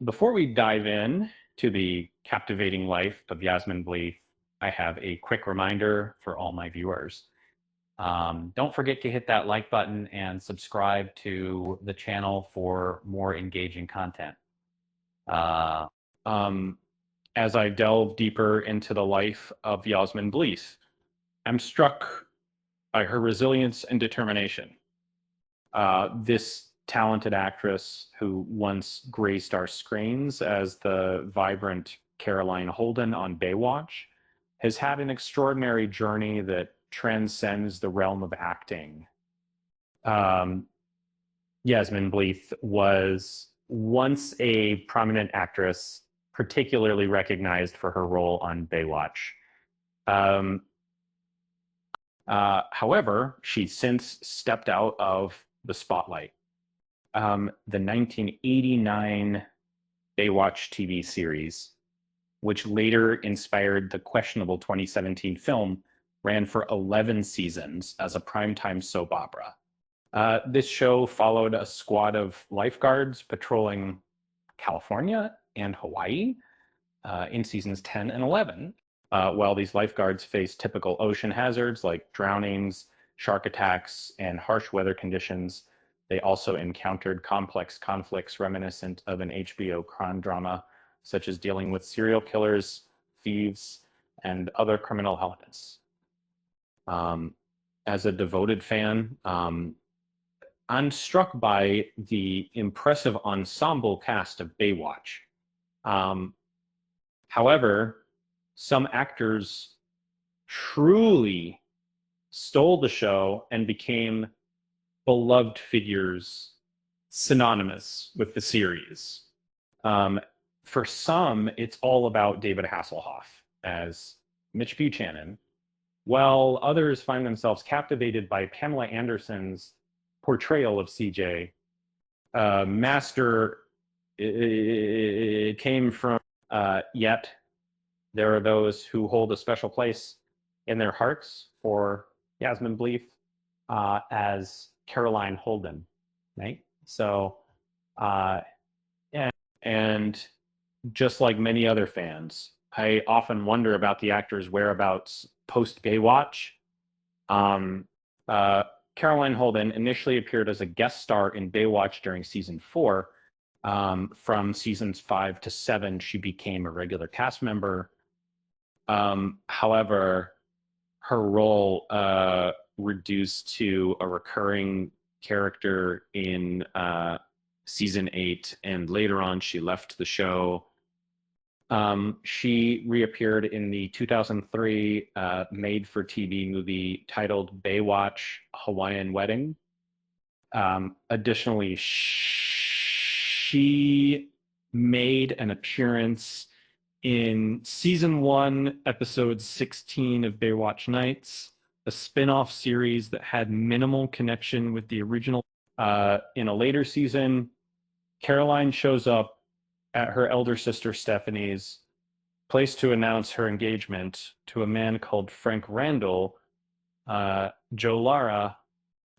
Before we dive in to the captivating life of Yasmine Bleeth, I have a quick reminder for all my viewers. Don't forget to hit that like button and subscribe to the channel for more engaging content. Uh, um, as I delve deeper into the life of Yasmine Bleeth, I'm struck by her resilience and determination. This talented actress who once graced our screens as the vibrant Caroline Holden on Baywatch has had an extraordinary journey that transcends the realm of acting. Um, Yasmine Bleeth was once a prominent actress, particularly recognized for her role on Baywatch. Um, However, she's since stepped out of the spotlight. The 1989 Baywatch TV series, which later inspired the questionable 2017 film, ran for 11 seasons as a primetime soap opera. This show followed a squad of lifeguards patrolling California and Hawaii in seasons 10 and 11. While these lifeguards faced typical ocean hazards like drownings, shark attacks, and harsh weather conditions, they also encountered complex conflicts reminiscent of an HBO crime drama, such as dealing with serial killers, thieves, and other criminal elements. As a devoted fan, I'm struck by the impressive ensemble cast of Baywatch. Um, However, some actors truly stole the show and became beloved figures synonymous with the series. Um, for some, it's all about David Hasselhoff as Mitch Buchanan, while others find themselves captivated by Pamela Anderson's portrayal of CJ. Master, it came from, yet there are those who hold a special place in their hearts for Yasmine Bleeth as Caroline Holden, right? So, uh, and, and just like many other fans, I often wonder about the actor's whereabouts post Baywatch. Um, uh, Caroline Holden initially appeared as a guest star in Baywatch during season 4. From seasons 5 to 7, she became a regular cast member. However, her role reduced to a recurring character in season 8, and later on she left the show. She reappeared in the 2003 made-for-TV movie titled Baywatch Hawaiian Wedding. Additionally, she made an appearance in season 1, episode 16 of Baywatch Nights, a spin-off series that had minimal connection with the original. In a later season, Caroline shows up at her elder sister Stephanie's place to announce her engagement to a man called Frank Randall, Joe Lara.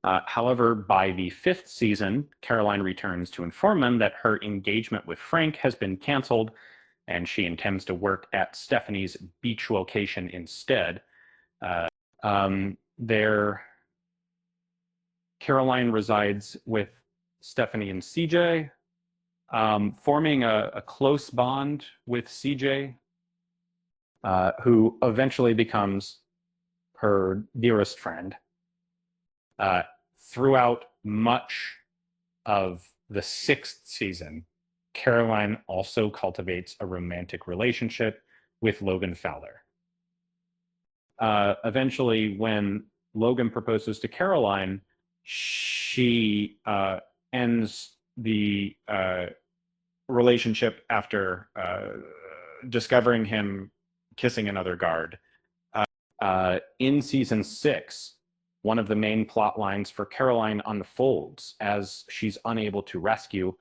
However, by the 5th season, Caroline returns to inform them that her engagement with Frank has been canceled and she intends to work at Stephanie's beach location instead. There, Caroline resides with Stephanie and CJ, forming a close bond with CJ, who eventually becomes her dearest friend. Throughout much of the 6th season, Caroline also cultivates a romantic relationship with Logan Fowler. Eventually, when Logan proposes to Caroline, she ends the relationship after discovering him kissing another guard. In season 6, one of the main plot lines for Caroline unfolds as she's unable to rescue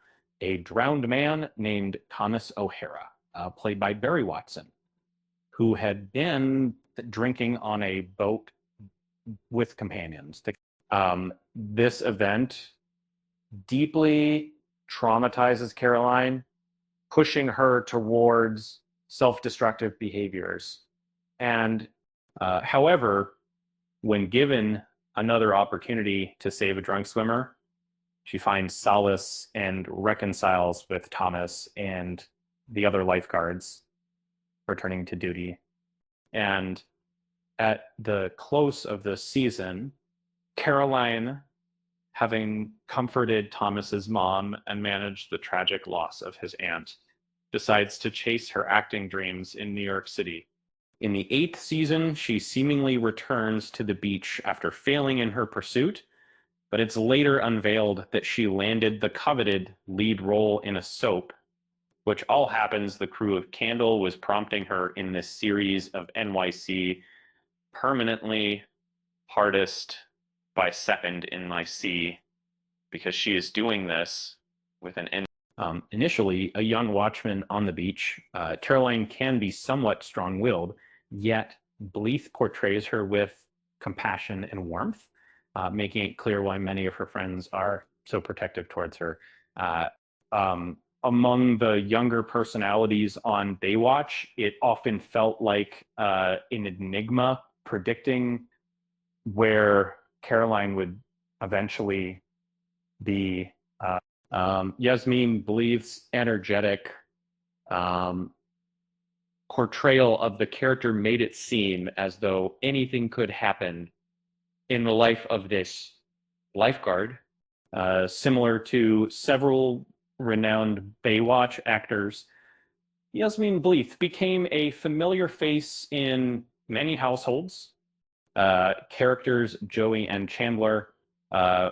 a drowned man named Thomas O'Hara, played by Barry Watson, who had been drinking on a boat with companions. This event deeply traumatizes Caroline, pushing her towards self-destructive behaviors. And however, when given another opportunity to save a drunk swimmer, she finds solace and reconciles with Thomas and the other lifeguards returning to duty. And at the close of the season, Caroline, having comforted Thomas's mom and managed the tragic loss of his aunt, decides to chase her acting dreams in New York City. In the 8th season, she seemingly returns to the beach after failing in her pursuit, but it's later unveiled that she landed the coveted lead role in a soap, which all happens the crew of Candle was prompting her in this series of NYC permanently hardest by second in my C, because she is doing this with an initially a young watchman on the beach. Caroline can be somewhat strong-willed, yet Bleeth portrays her with compassion and warmth, making it clear why many of her friends are so protective towards her. Among the younger personalities on Baywatch, it often felt like an enigma predicting where Caroline would eventually be. Yasmine Bleeth's energetic portrayal of the character made it seem as though anything could happen in the life of this lifeguard, similar to several renowned Baywatch actors. Yasmine Bleeth became a familiar face in many households. Characters Joey and Chandler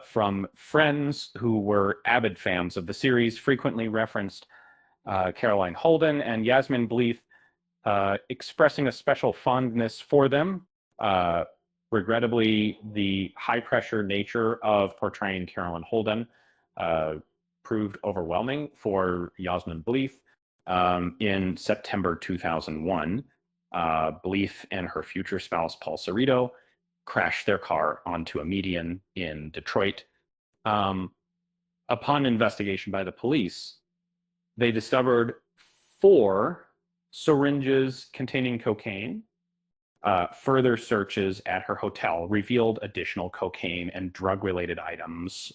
from Friends, who were avid fans of the series, frequently referenced Caroline Holden, and Yasmine Bleeth expressing a special fondness for them. Regrettably, the high-pressure nature of portraying Caroline Holden proved overwhelming for Yasmine Bleeth. In September 2001, Bleeth and her future spouse, Paul Cerrito, crashed their car onto a median in Detroit. Upon investigation by the police, they discovered 4 syringes containing cocaine. Further searches at her hotel revealed additional cocaine and drug-related items.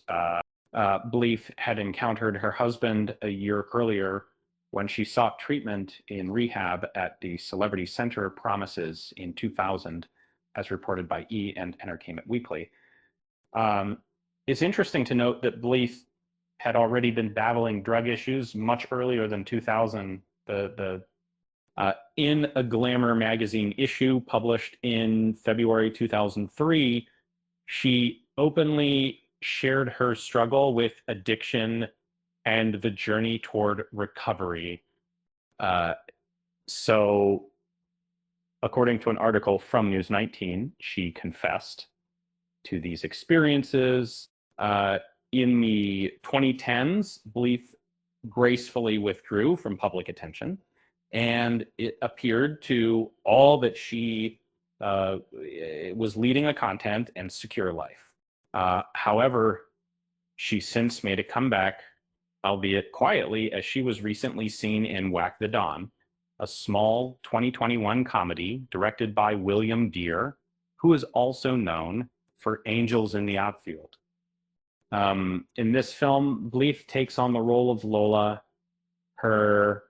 Bleeth had encountered her husband a year earlier when she sought treatment in rehab at the Celebrity Center Promises in 2000, as reported by E! and Entertainment Weekly. It's interesting to note that Bleeth had already been battling drug issues much earlier than 2000. In a Glamour magazine issue published in February 2003, she openly shared her struggle with addiction and the journey toward recovery. So, according to an article from News 19, she confessed to these experiences. In the 2010s, Bleeth gracefully withdrew from public attention, and it appeared to all that she was leading a content and secure life. However, she since made a comeback, albeit quietly, as she was recently seen in Whack the Dawn, a small 2021 comedy directed by William Deere, who is also known for Angels in the Outfield. In this film, Bleeth takes on the role of Lola, her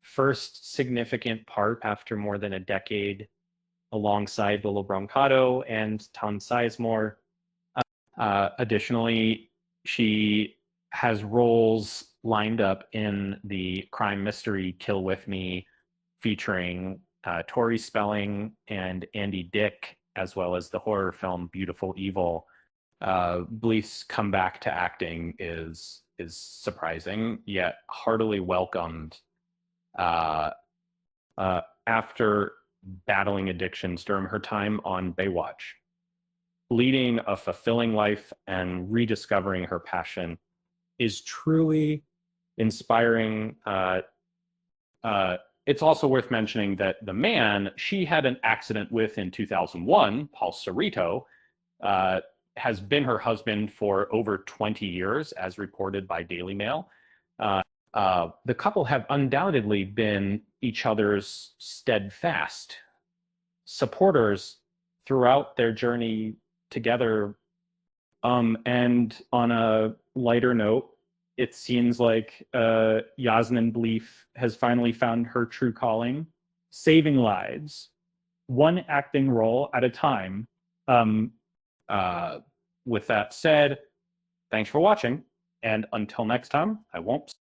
first significant part after more than a decade, alongside Willow Brancato and Tom Sizemore. Additionally, she has roles lined up in the crime mystery Kill With Me, featuring Tori Spelling and Andy Dick, as well as the horror film Beautiful Evil. Bleeth's comeback to acting is surprising, yet heartily welcomed after battling addictions during her time on Baywatch. Leading a fulfilling life and rediscovering her passion is truly inspiring. It's also worth mentioning that the man she had an accident with in 2001, Paul Cerrito, has been her husband for over 20 years, as reported by Daily Mail. The couple have undoubtedly been each other's steadfast supporters throughout their journey together. And on a lighter note, it seems like Yasmine Bleeth has finally found her true calling, saving lives, one acting role at a time. Um, with that said, thanks for watching, and until next time, I won't